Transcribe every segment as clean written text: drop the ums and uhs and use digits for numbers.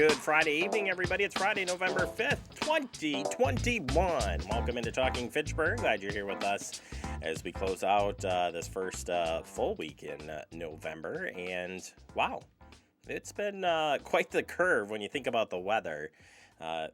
Good Friday evening, everybody. It's Friday, November 5th, 2021. Welcome into Talking Fitchburg. Glad you're here with us as we close out this first full week in November. And wow, it's been quite the curve when you think about the weather,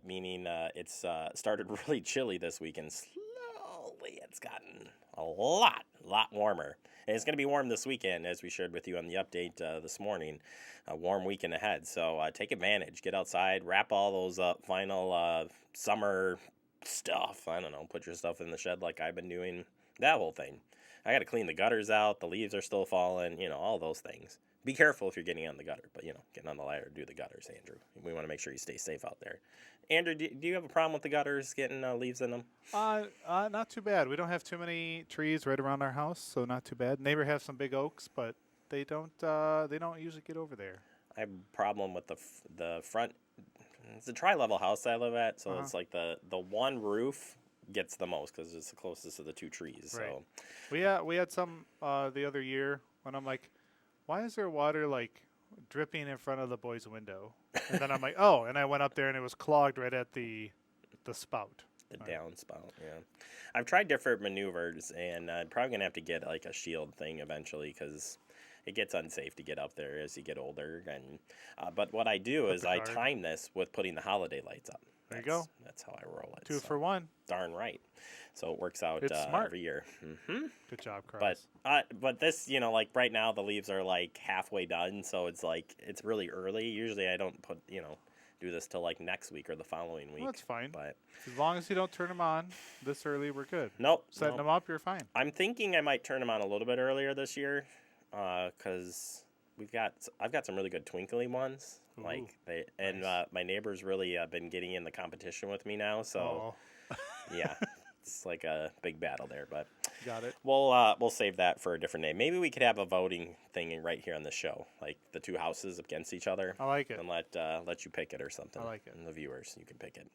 meaning it's started really chilly this week, and slowly it's gotten a lot warmer. And it's going to be warm this weekend, as we shared with you on the update this morning. A warm weekend ahead. So take advantage. Get outside. Wrap all those final summer stuff. I don't know. Put your stuff in the shed like I've been doing. That whole thing. I got to clean the gutters out. The leaves are still falling. All those things. Be careful if you're getting on the gutter. But, getting on the ladder, do the gutters, Andrew. We want to make sure you stay safe out there. Andrew, do you have a problem with the gutters getting leaves in them? Not too bad. We don't have too many trees right around our house, so not too bad. Neighbor has some big oaks, but they don't usually get over there. I have a problem with the front. It's a tri-level house I live at, so it's like the one roof gets the most because it's the closest to the two trees. Right. So we had some the other year when I'm like, why is there water like dripping in front of the boys' window? And then I'm like, oh, and I went up there and it was clogged right at the spout. The downspout, yeah. I've tried different maneuvers, and I'm probably going to have to get like a shield thing eventually because it gets unsafe to get up there as you get older. And but what I do is I time this with putting the holiday lights up. There you go. That's how I roll it. Two for one. Darn right. So it works out every year. Mm-hmm. Good job, Carlos. But this, like right now the leaves are like halfway done, so it's like it's really early. Usually I don't put do this till like next week or the following week. Well, that's fine. But as long as you don't turn them on this early, we're good. Nope. Setting them up, you're fine. I'm thinking I might turn them on a little bit earlier this year, because I've got some really good twinkly ones. Ooh, like they nice. My neighbors really been getting in the competition with me now. So yeah, it's like a big battle there. But got it. We'll save that for a different day. Maybe we could have a voting thing right here on the show, like the two houses against each other. I like it. And let you pick it or something. I like it. And the viewers, you can pick it.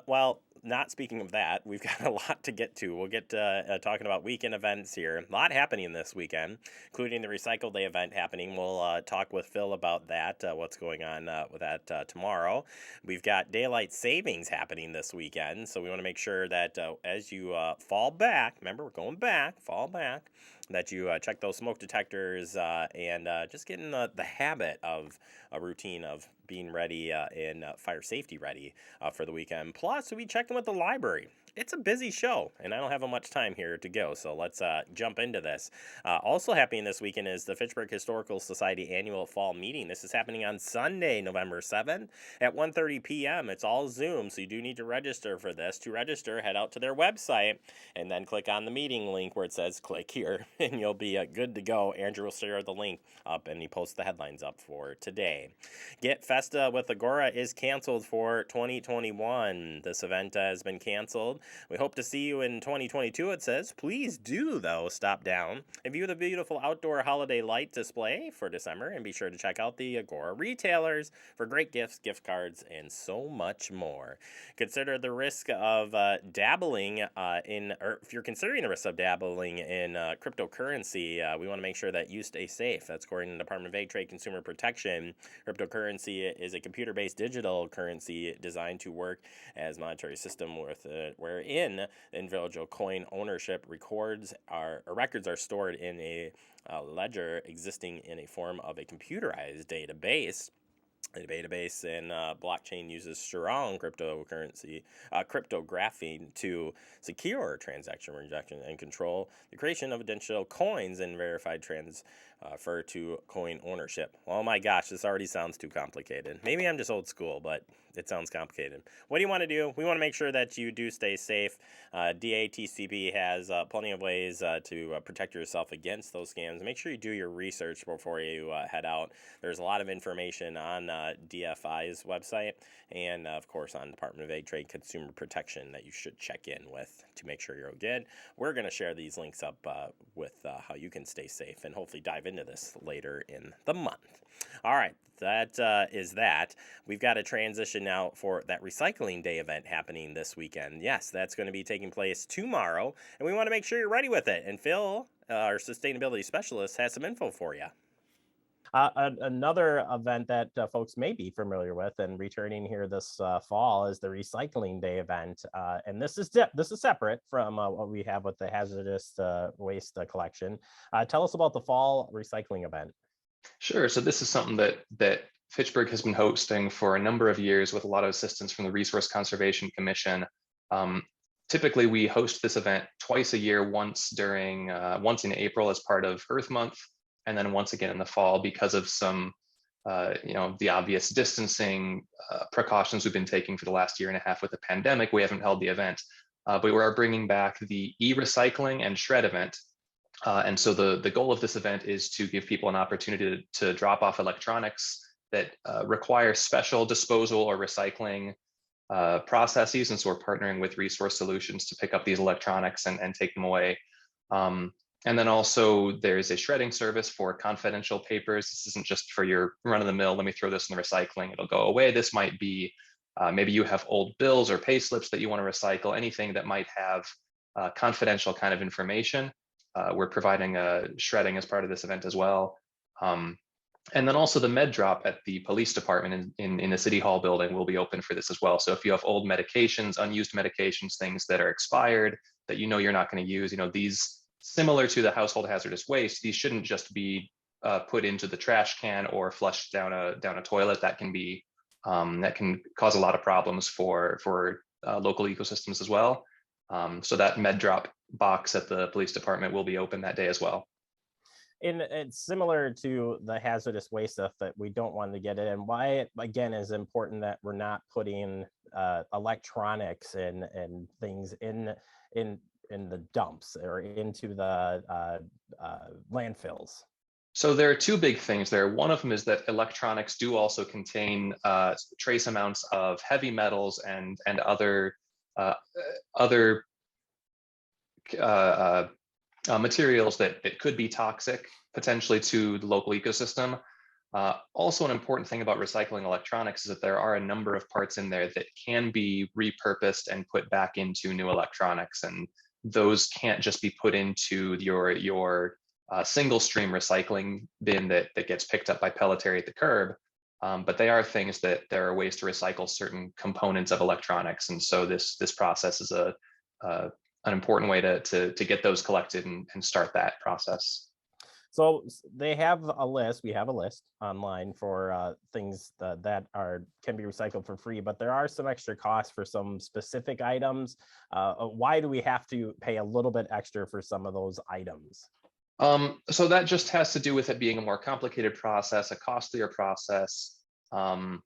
Well, not speaking of that, we've got a lot to get to. We'll get talking about weekend events here. A lot happening this weekend, including the Recycle Day event happening. We'll talk with Phil about that, what's going on with that tomorrow. We've got daylight savings happening this weekend, so we want to make sure that as you fall back, remember we're going back, fall back, that you check those smoke detectors and just get in the habit of a routine of being ready and fire safety ready for the weekend. Plus, we'll be checking with the library. It's a busy show, and I don't have much time here to go, so let's jump into this. Also happening this weekend is the Fitchburg Historical Society annual fall meeting. This is happening on Sunday, November 7th at 1:30 p.m. It's all Zoom, so you do need to register for this. To register, head out to their website and then click on the meeting link where it says click here, and you'll be good to go. Andrew will share the link up, and he posts the headlines up for today. Get Festa with Agora is canceled for 2021. This event has been canceled. We hope to see you in 2022, it says. Please do, though, stop down and view the beautiful outdoor holiday light display for December, and be sure to check out the Agora retailers for great gifts, gift cards, and so much more. Consider the risk of dabbling if you're considering the risk of dabbling in cryptocurrency, we want to make sure that you stay safe. That's according to the Department of Ag, Trade, Consumer Protection. Cryptocurrency is a computer-based digital currency designed to work as monetary system wherein individual coin ownership records are stored in a ledger existing in a form of a computerized database. The database and blockchain uses strong cryptography to secure transaction rejection and control the creation of digital coins and verified transfer to coin ownership. Oh my gosh, this already sounds too complicated. Maybe I'm just old school, but it sounds complicated. What do you want to do? We want to make sure that you do stay safe. DATCB has plenty of ways to protect yourself against those scams. Make sure you do your research before you head out. There's a lot of information on DFI's website and, of course, on Department of Ag, Trade, Consumer Protection that you should check in with to make sure you're good. We're going to share these links up with how you can stay safe and hopefully dive into this later in the month. All right, that is that. We've got to transition now for that Recycling Day event happening this weekend. Yes, that's going to be taking place tomorrow, and we want to make sure you're ready with it. And Phil, our sustainability specialist, has some info for you. Another event that folks may be familiar with and returning here this fall is the Recycling Day event, and this is separate from what we have with the hazardous waste collection. Tell us about the fall recycling event. Sure. So this is something that Fitchburg has been hosting for a number of years with a lot of assistance from the Resource Conservation Commission. Um, Typically, we host this event twice a year, once in April as part of Earth Month, and then once again in the fall because of some the obvious distancing precautions we've been taking for the last year and a half with the pandemic. We haven't held the event, but we are bringing back the e-recycling and shred event. And so the goal of this event is to give people an opportunity to drop off electronics that require special disposal or recycling processes. And so we're partnering with Resource Solutions to pick up these electronics and take them away. And then also there's a shredding service for confidential papers. This isn't just for your run of the mill, let me throw this in the recycling, it'll go away. This might be, maybe you have old bills or pay slips that you want to recycle, anything that might have confidential kind of information. We're providing shredding as part of this event as well. Um, and then also the med drop at the police department in the city hall building will be open for this as well. So if you have old medications, unused medications, things that are expired that you know you're not going to use, these similar to the household hazardous waste, these shouldn't just be put into the trash can or flushed down a toilet. That can cause a lot of problems for local ecosystems as well. So that med drop box at the police department will be open that day as well. And it's similar to the hazardous waste stuff that we don't want to get in. Why it again is important that we're not putting electronics and things in the dumps or into the landfills. So there are two big things there. One of them is that electronics do also contain trace amounts of heavy metals and other uh, materials that could be toxic potentially to the local ecosystem. Also, an important thing about recycling electronics is that there are a number of parts in there that can be repurposed and put back into new electronics, and those can't just be put into your single stream recycling bin that gets picked up by Pelletier at the curb. But they are things that there are ways to recycle certain components of electronics, and so this process is an important way to get those collected and start that process. So they have a list. We have a list online for things that are can be recycled for free, but there are some extra costs for some specific items. Why do we have to pay a little bit extra for some of those items? So that just has to do with it being a more complicated process, a costlier process. I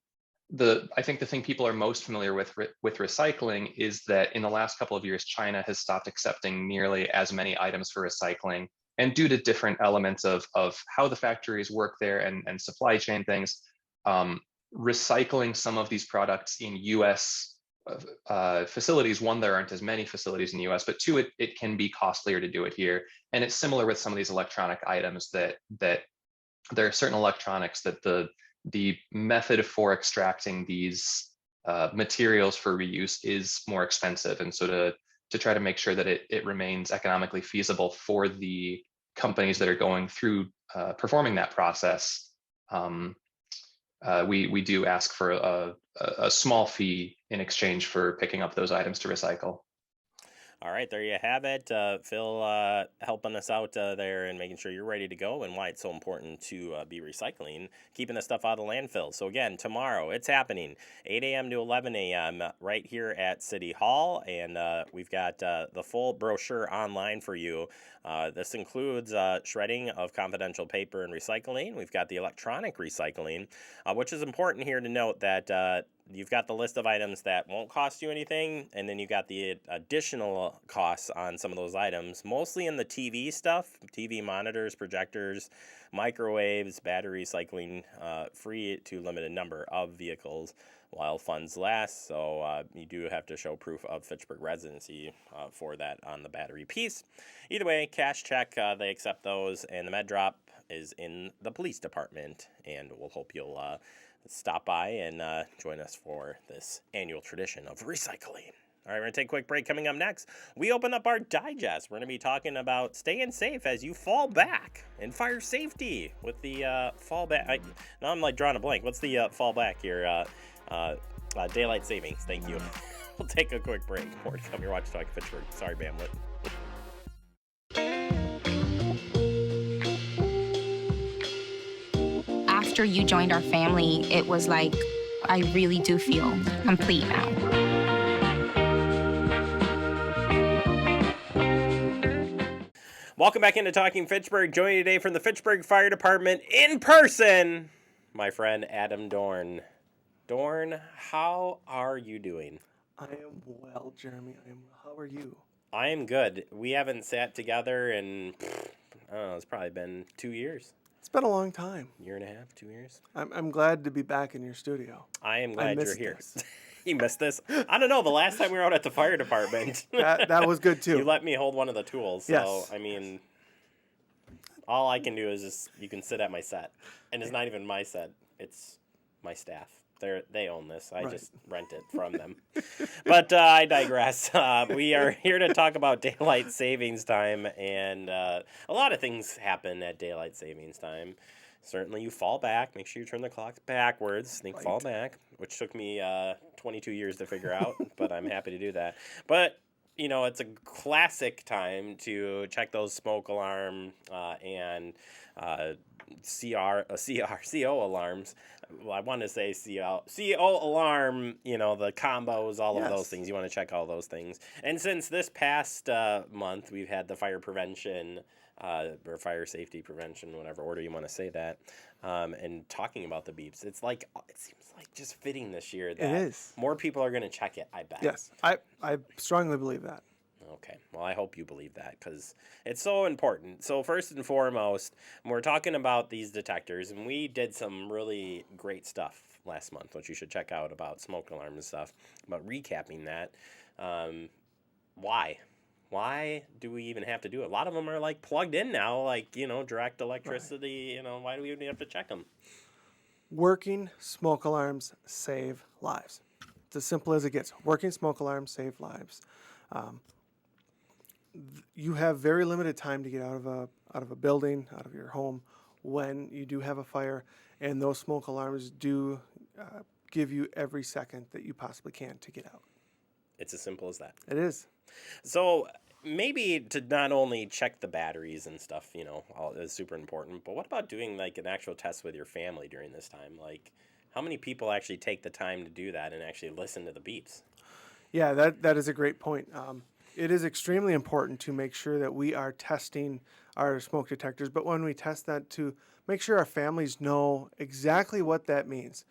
think the thing people are most familiar with recycling is that in the last couple of years, China has stopped accepting nearly as many items for recycling. And due to different elements of how the factories work there and supply chain things, recycling some of these products in US facilities, one, there aren't as many facilities in the US, but two, it can be costlier to do it here. And it's similar with some of these electronic items that there are certain electronics that the method for extracting these materials for reuse is more expensive. And so to try to make sure that it remains economically feasible for the companies that are going through performing that process, we do ask for a small fee in exchange for picking up those items to recycle. All right, there you have it. Phil helping us out there and making sure you're ready to go and why it's so important to be recycling, keeping the stuff out of the landfill. So, again, tomorrow it's happening 8 a.m. to 11 a.m. right here at City Hall. And we've got the full brochure online for you. This includes shredding of confidential paper and recycling. We've got the electronic recycling, which is important here to note that you've got the list of items that won't cost you anything, and then you've got the additional costs on some of those items, mostly in the TV stuff, TV monitors, projectors, microwaves, battery recycling, free to limited number of vehicles while funds last. So you do have to show proof of Fitchburg residency for that on the battery piece. Either way, cash check, they accept those, and the med drop is in the police department, and we'll hope you'll stop by and join us for this annual tradition of recycling. All right, we're going to take a quick break. Coming up next, we open up our digest. We're going to be talking about staying safe as you fall back and fire safety with the fall back. Now I'm like drawing a blank. What's the fall back here? Daylight savings. Thank you. We'll take a quick break. More to come. You're watching Talking Fitchburg. Sorry, Bamlet. After you joined our family, it was like, I really do feel complete now. Welcome back into Talking Fitchburg. Joining today from the Fitchburg Fire Department in person, my friend Adam Dorn. Dorn, how are you doing? I am well, Jeremy. I am well. How are you? I am good. We haven't sat together in, I don't know, it's probably been 2 years. It's been a long time. Year and a half, 2 years. I'm glad to be back in your studio. I am glad you're here. This. You missed this? I don't know. The last time we were out at the fire department. that was good too. You let me hold one of the tools. So, yes. I mean, all I can do is just, you can sit at my set. And it's not even my set. It's my staff. They own this. I just rent it from them. But I digress. We are here to talk about daylight savings time, and a lot of things happen at daylight savings time. Certainly, you fall back. Make sure you turn the clocks backwards. Think fall back, which took me 22 years to figure out, but I'm happy to do that. But you know, it's a classic time to check those smoke alarm and CO alarms. Well, I want to say CO alarm, you know, the combos, all of those things. You want to check all those things. And since this past month, we've had the fire prevention or fire safety prevention, whatever order you want to say that, and talking about the beeps. It seems like just fitting this year that it is. More people are going to check it, I bet. Yes, I strongly believe that. Okay, well, I hope you believe that because it's so important. So first and foremost, we're talking about these detectors, and we did some really great stuff last month, which you should check out about smoke alarm and stuff. But recapping that, why? Why do we even have to do it? A lot of them are like plugged in now, like, you know, direct electricity. You know, why do we even have to check them? Working smoke alarms save lives. It's as simple as it gets. Working smoke alarms save lives. You have very limited time to get out of a building, out of your home, when you do have a fire, and those smoke alarms do give you every second that you possibly can to get out. It's as simple as that. It is. So maybe to not only check the batteries and stuff, you know, is super important, but what about doing like an actual test with your family during this time? Like, how many people actually take the time to do that and actually listen to the beeps? Yeah, that is a great point. It is extremely important to make sure that we are testing our smoke detectors, but when we test that, to make sure our families know exactly what that means.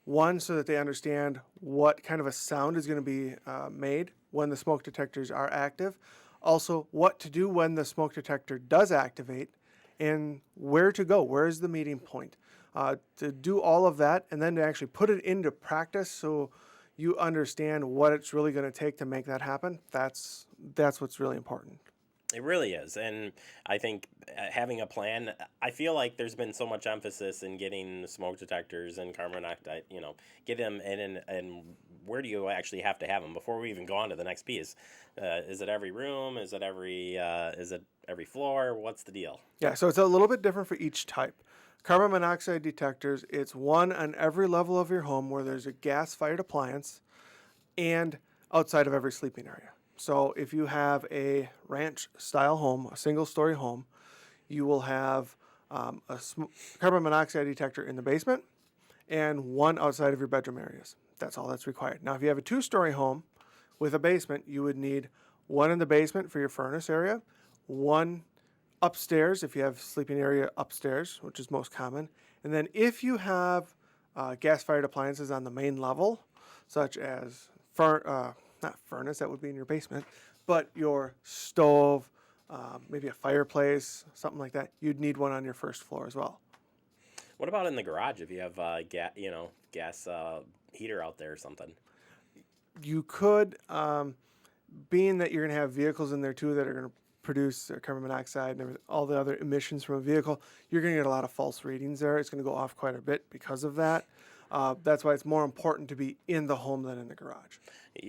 One, so that they understand what kind of a sound is going to be made when the smoke detectors are active. Also, what to do when the smoke detector does activate, and where to go. Where is the meeting point? To do all of that, and then to actually put it into practice so you understand what it's really going to take to make that happen. That's what's really important. It really is. And I think having a plan, I feel like there's been so much emphasis in getting smoke detectors and carbon monoxide, you know, get them in, and where do you actually have to have them before we even go on to the next piece? Is it every room? Is it every floor? What's the deal? Yeah, so it's a little bit different for each type. Carbon monoxide detectors, it's one on every level of your home where there's a gas-fired appliance and outside of every sleeping area. So if you have a ranch-style home, a single-story home, you will have carbon monoxide detector in the basement and one outside of your bedroom areas. That's all that's required. Now, if you have a two-story home with a basement, you would need one in the basement for your furnace area, one upstairs if you have sleeping area upstairs, which is most common. And then if you have gas-fired appliances on the main level, such as not furnace, that would be in your basement, but your stove, maybe a fireplace, something like that, you'd need one on your first floor as well. What about in the garage if you have gas heater out there or something? You could, being that you're going to have vehicles in there too that are going to produce carbon monoxide and all the other emissions from a vehicle, you're going to get a lot of false readings there. It's going to go off quite a bit because of that. That's why it's more important to be in the home than in the garage.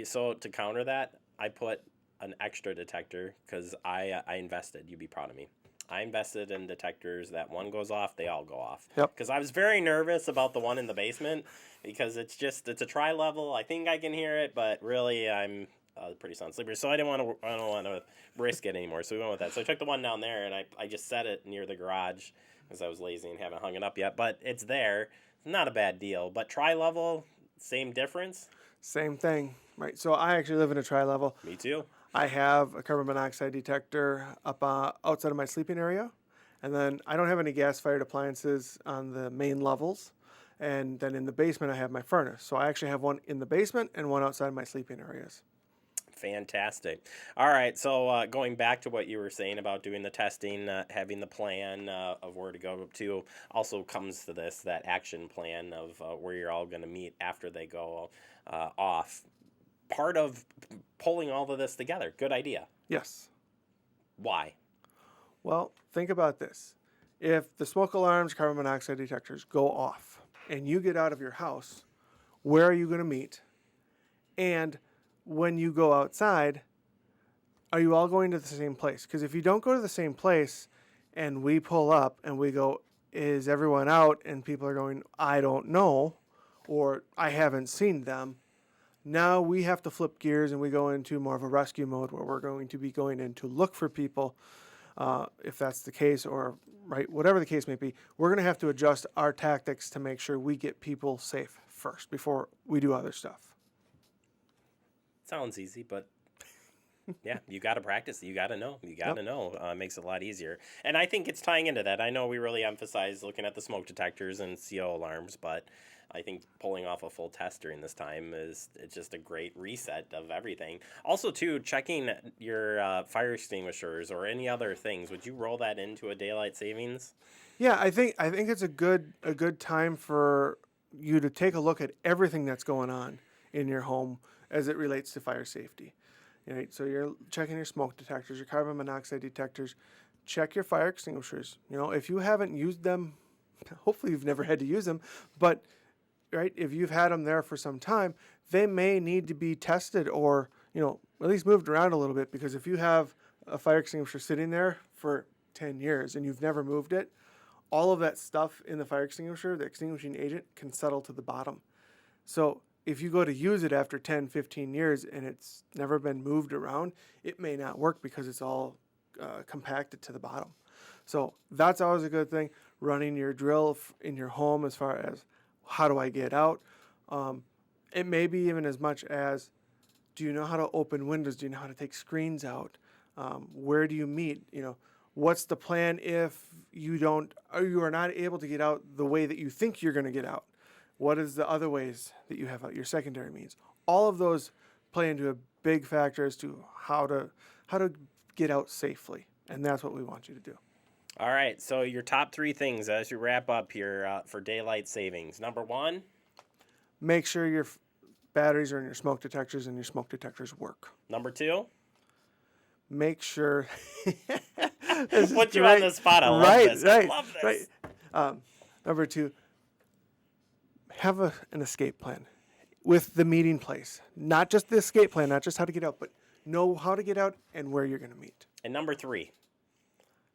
So to counter that, I put an extra detector because I invested. You'd be proud of me. I invested in detectors that one goes off, they all go off. Yep. Because I was very nervous about the one in the basement because it's a tri-level. I think I can hear it, but really I'm a pretty sound sleeper, so I don't want to risk it anymore. So we went with that. So I took the one down there and I just set it near the garage because I was lazy and haven't hung it up yet. But it's there. Not a bad deal. But tri-level, same difference. Same thing, right? So I actually live in a tri-level. Me too. I have a carbon monoxide detector up outside of my sleeping area, and then I don't have any gas-fired appliances on the main levels. And then in the basement, I have my furnace. So I actually have one in the basement and one outside my sleeping areas. Fantastic. All right. So going back to what you were saying about doing the testing, having the plan of where to go to, also comes to that action plan of where you're all going to meet after they go off. Part of pulling all of this together. Good idea. Yes. Why? Well, think about this. If the smoke alarms, carbon monoxide detectors go off and you get out of your house, where are you going to meet? And when you go outside, are you all going to the same place? Because if you don't go to the same place and we pull up and we go, is everyone out? And people are going, I don't know, or I haven't seen them. Now we have to flip gears and we go into more of a rescue mode where we're going to be going in to look for people, if that's the case, or right, whatever the case may be. We're going to have to adjust our tactics to make sure we get people safe first before we do other stuff. Sounds easy, but yeah, you got to practice. You got to know. You got to know. It makes it a lot easier. And I think it's tying into that. I know we really emphasize looking at the smoke detectors and CO alarms, but I think pulling off a full test during this time it's just a great reset of everything. Also, too, checking your fire extinguishers or any other things. Would you roll that into a daylight savings? Yeah, I think it's a good time for you to take a look at everything that's going on in your home as it relates to fire safety. Right? So you're checking your smoke detectors, your carbon monoxide detectors. Check your fire extinguishers. If you haven't used them, hopefully you've never had to use them, but right, if you've had them there for some time, they may need to be tested or, at least moved around a little bit, because if you have a fire extinguisher sitting there for 10 years and you've never moved it, all of that stuff in the fire extinguisher, the extinguishing agent, can settle to the bottom. So if you go to use it after 10, 15 years and it's never been moved around, it may not work because it's all compacted to the bottom. So that's always a good thing. Running your drill in your home as far as how do I get out? It may be even as much as, do you know how to open windows? Do you know how to take screens out? Where do you meet? What's the plan if you are not able to get out the way that you think you're going to get out? What is the other ways that you have out, your secondary means? All of those play into a big factor as to how to get out safely, and that's what we want you to do. All right, so your top 3 things as you wrap up here for daylight savings. Number 1? Make sure your batteries are in your smoke detectors and your smoke detectors work. Number 2? Make sure... Put you on the spot. I love this. I love this. Right. Number 2, have an escape plan with the meeting place. Not just the escape plan, not just how to get out, but know how to get out and where you're going to meet. And number 3?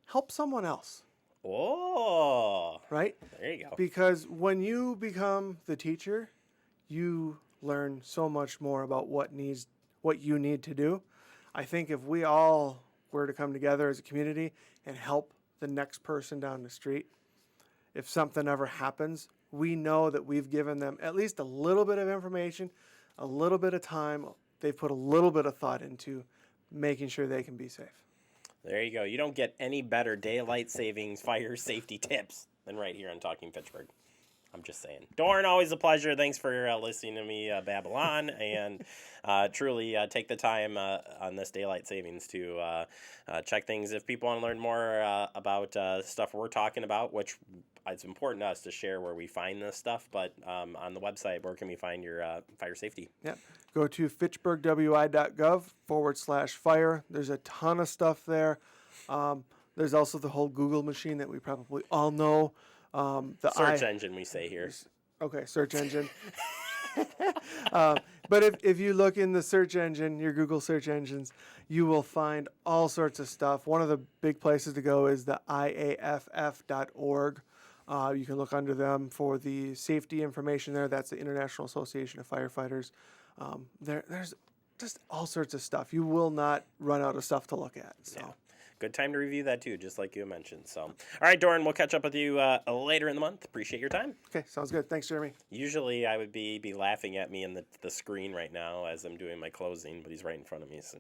Help someone else. Oh. Right? There you go. Because when you become the teacher, you learn so much more about what you need to do. I think if we all were to come together as a community and help the next person down the street, if something ever happens, we know that we've given them at least a little bit of information, a little bit of time. They've put a little bit of thought into making sure they can be safe. There you go. You don't get any better daylight savings fire safety tips than right here on Talking Fitchburg. I'm just saying. Doran, always a pleasure. Thanks for listening to me babble on, and truly take the time on this daylight savings to check things. If people want to learn more about stuff we're talking about, which it's important to us to share where we find this stuff, but on the website, where can we find your fire safety? Yeah. Go to fitchburgwi.gov/fire. There's a ton of stuff there. There's also the whole Google machine that we probably all know. Search engine, we say here. Okay, search engine. But if you look in the search engine, your Google search engines, you will find all sorts of stuff. One of the big places to go is the IAFF.org. You can look under them for the safety information there. That's the International Association of Firefighters. There's just all sorts of stuff. You will not run out of stuff to look at. So. Yeah. Good time to review that too, just like you mentioned. So, all right, Doran, we'll catch up with you later in the month. Appreciate your time. Okay, sounds good. Thanks, Jeremy. Usually I would be laughing at me in the screen right now as I'm doing my closing, but he's right in front of me, so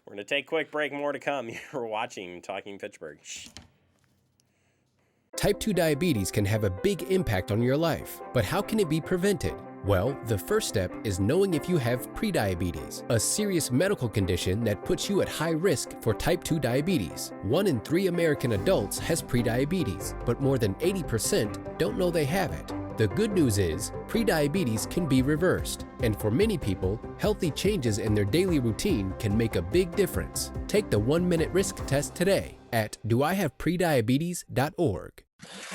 we're gonna take a quick break. More to come. You're watching Talking Fitchburg. Shh. Type 2 diabetes can have a big impact on your life, but how can it be prevented? Well, the first step is knowing if you have prediabetes, a serious medical condition that puts you at high risk for type 2 diabetes. 1 in 3 American adults has prediabetes, but more than 80% don't know they have it. The good news is, prediabetes can be reversed, and for many people, healthy changes in their daily routine can make a big difference. Take the 1-minute risk test today at doihaveprediabetes.org.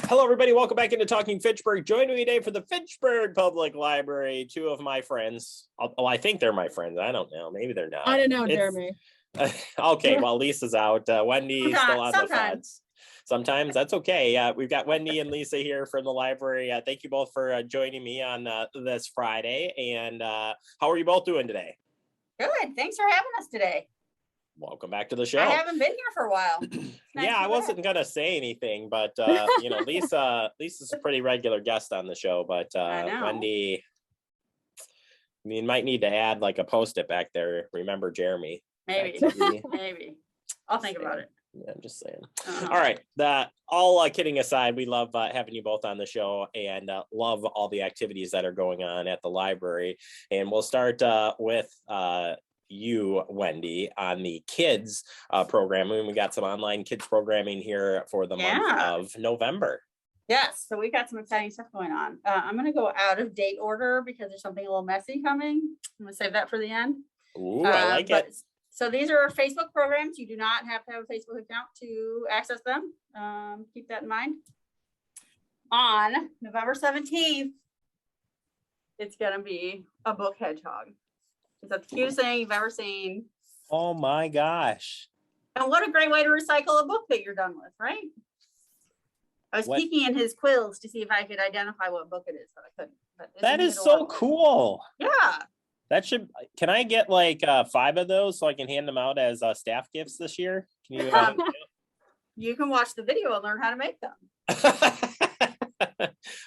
Hello, everybody. Welcome back into Talking Fitchburg. Joining me today for the Fitchburg Public Library, 2 of my friends. Oh, I think they're my friends. I don't know. Maybe they're not. I don't know, Jeremy. Okay, well, Lisa's out. Wendy's still on the fence. Sometimes that's okay. We've got Wendy and Lisa here from the library. Thank you both for joining me on this Friday. And how are you both doing today? Good. Thanks for having us today. Welcome back to the show. I haven't been here for a while. Nice Yeah, I wasn't gonna say anything, but Lisa's a pretty regular guest on the show. But Wendy, might need to add like a post-it back there. Remember Jeremy? Maybe. Maybe. I'll think about it. Yeah, I'm just saying. All right. All kidding aside, we love having you both on the show and love all the activities that are going on at the library. And we'll start with you, Wendy, on the kids programming. We got some online kids programming here for the month of November. Yes, so we got some exciting stuff going on. I'm going to go out of date order because there's something a little messy coming. I'm going to save that for the end. Ooh, I like it. So these are Facebook programs. You do not have to have a Facebook account to access them. Keep that in mind. On November 17th, it's going to be a book hedgehog. It's the cutest thing you've ever seen. Oh my gosh. And what a great way to recycle a book that you're done with, right? I was peeking in his quills to see if I could identify what book it is, but I couldn't. That is so cool. Yeah. Can I get like 5 of those so I can hand them out as staff gifts this year? Can you? You can watch the video and learn how to make them.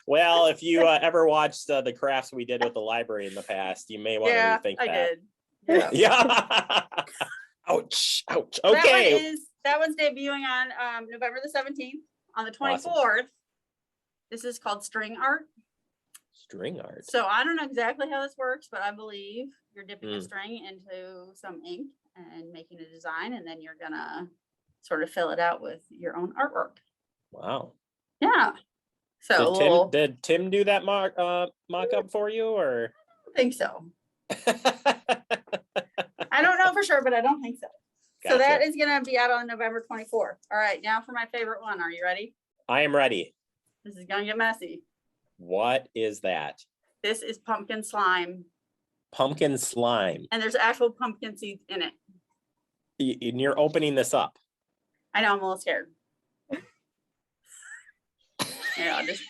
Well, if you ever watched the crafts we did with the library in the past, you may want to rethink that. I did. Yeah. Ouch. Okay. That one's debuting on November the 17th. On the 24th, awesome. This is called string art. String art. So I don't know exactly how this works, but I believe you're dipping a string into some ink and making a design, and then you're gonna sort of fill it out with your own artwork. Wow. Yeah. So did Tim do that mock up for you, or? I don't think so. I don't know for sure, but I don't think so. Gotcha. So that is going to be out on November 24th. All right, now for my favorite one. Are you ready? I am ready. This is going to get messy. What is that? This is pumpkin slime. Pumpkin slime. And there's actual pumpkin seeds in it. And you're opening this up. I know, I'm a little scared. Here, I'll just...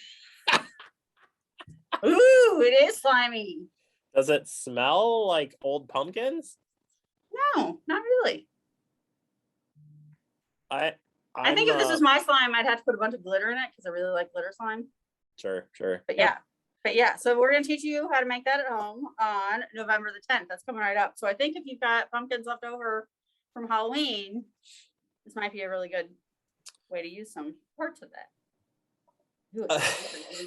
Ooh, it is slimy. Does it smell like old pumpkins? No, not really. I think if this was my slime, I'd have to put a bunch of glitter in it because I really like glitter slime. Sure. But yeah, so we're going to teach you how to make that at home on November the 10th. That's coming right up. So I think if you've got pumpkins left over from Halloween, this might be a really good way to use some parts of that.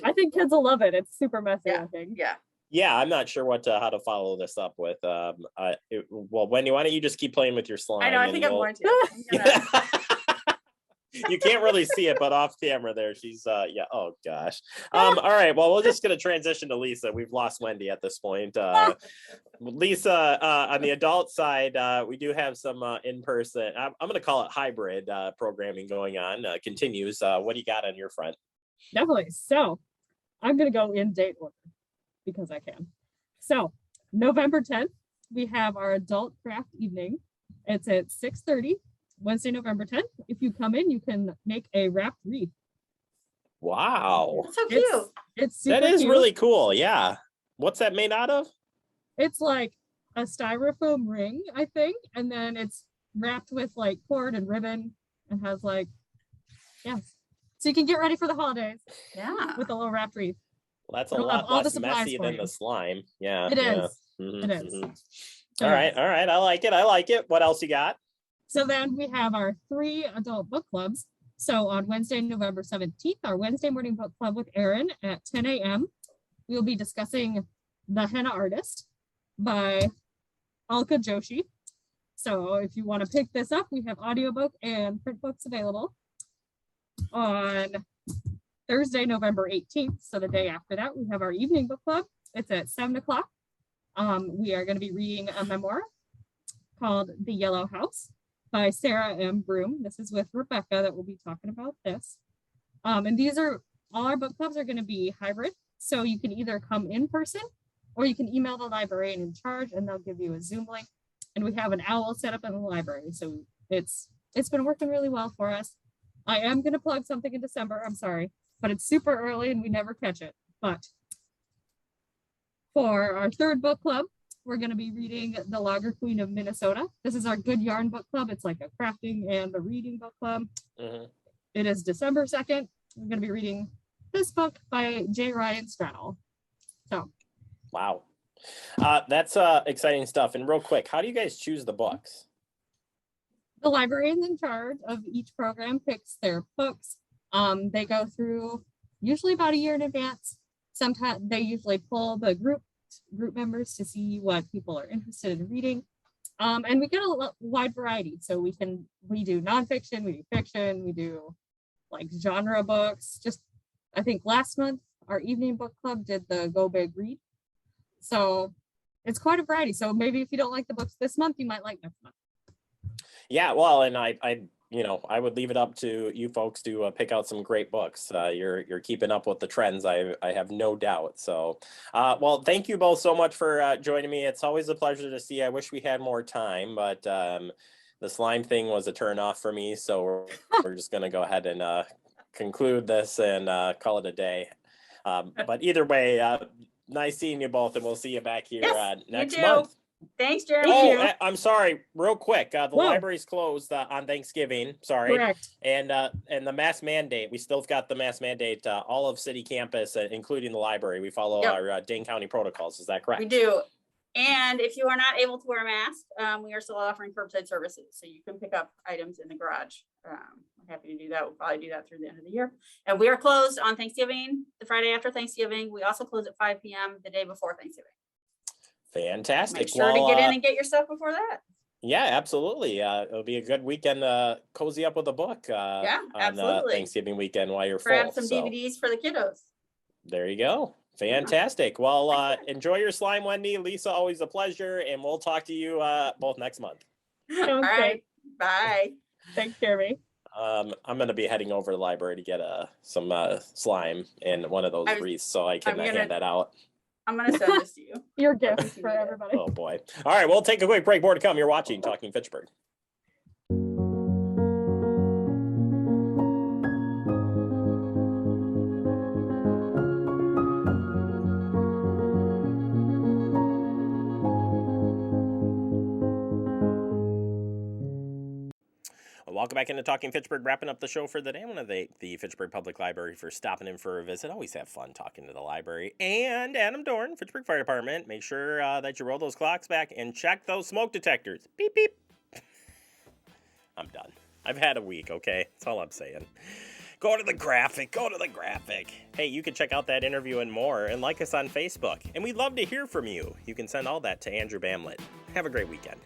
I think kids will love it. It's super messy, I think. Yeah, I'm not sure how to follow this up with. Wendy, why don't you just keep playing with your slime? I know. I think I'm going to. You can't really see it, but off camera there, she's oh gosh. All right, well, we're just gonna transition to Lisa. We've lost Wendy at this point. Lisa, on the adult side, we do have some in-person, I'm gonna call it hybrid programming going on. Continues. What do you got on your front? Definitely. So I'm going to go in date order because I can. So November 10th, we have our adult craft evening. It's at 6:30, Wednesday, November 10th. If you come in, you can make a wrapped wreath. Wow. That's so cute. It's super That is cute. really cool. Yeah. What's that made out of? It's like a styrofoam ring, I think, and then it's wrapped with like cord and ribbon and has like, yeah. So you can get ready for the holidays. Yeah. With a little wrapped wreath. Well, that's a It'll have lot all the less supplies messy for than you. the slime. Yeah. It yeah. is. It is. All right. All right. I like it. I like it. What else you got? So then we have our 3 adult book clubs. So on Wednesday, November 17th, our Wednesday morning book club with Erin at 10 a.m. We'll be discussing The Henna Artist by Alka Joshi. So if you want to pick this up, we have audiobook and print books available. On Thursday, November 18th, so the day after that, we have our evening book club. It's at 7 o'clock. We are going to be reading a memoir called The Yellow House by Sarah M. Broom. This is with Rebecca that we'll be talking about this. And these are, all our book clubs are going to be hybrid. So you can either come in person or you can email the librarian in charge and they'll give you a Zoom link. And we have an owl set up in the library. So it's been working really well for us. I am going to plug something in December. I'm sorry, but it's super early and we never catch it. But for our 3rd book club, we're going to be reading The Lager Queen of Minnesota. This is our Good Yarn book club. It's like a crafting and a reading book club. It is December 2nd. We're going to be reading this book by J. Ryan Strattle. So, wow. That's exciting stuff. And real quick, how do you guys choose the books? The librarian in charge of each program picks their books. They go through usually about a year in advance. Sometimes they usually pull the group members to see what people are interested in reading. And we get a wide variety. So we do nonfiction, we do fiction, we do like genre books. Just, I think last month, our evening book club did the Go Big Read. So it's quite a variety. So maybe if you don't like the books this month, you might like next month. Yeah, well, and I would leave it up to you folks to pick out some great books. You're keeping up with the trends, I have no doubt. So, well, thank you both so much for joining me. It's always a pleasure to see. I wish we had more time, but the slime thing was a turn off for me. So we're just going to go ahead and conclude this and call it a day. But either way, nice seeing you both, and we'll see you back here next month. Thanks, Jeremy. Oh, I'm sorry. Real quick, the library's closed on Thanksgiving. Sorry. Correct. And the mask mandate. We still got the mask mandate. All of city campus, including the library. We follow our Dane County protocols. Is that correct? We do. And if you are not able to wear a mask, we are still offering curbside services, so you can pick up items in the garage. We're happy to do that. We'll probably do that through the end of the year. And we are closed on Thanksgiving, the Friday after Thanksgiving. We also close at 5 p.m. the day before Thanksgiving. Fantastic. Make sure to get in and get your stuff before that. Yeah, absolutely. It'll be a good weekend. Cozy up with a book. On Thanksgiving weekend while you're Grab full. some DVDs for the kiddos. There you go. Fantastic. Well, enjoy your slime, Wendy. Lisa, always a pleasure, and we'll talk to you both next month. All right. Bye. Thanks, Jeremy. I'm going to be heading over to the library to get some slime and one of those wreaths so I can hand that out. I'm going to send this to you. Your gift for everybody. Oh, boy. All right, we'll take a quick break. More to come. You're watching Talking Fitchburg. Welcome back into Talking Fitchburg, wrapping up the show for the day. I want to thank the Fitchburg Public Library for stopping in for a visit. Always have fun talking to the library. And Adam Dorn, Fitchburg Fire Department. Make sure that you roll those clocks back and check those smoke detectors. Beep, beep. I'm done. I've had a week, okay? That's all I'm saying. Go to the graphic. Go to the graphic. Hey, you can check out that interview and more and like us on Facebook. And we'd love to hear from you. You can send all that to Andrew Bamlett. Have a great weekend.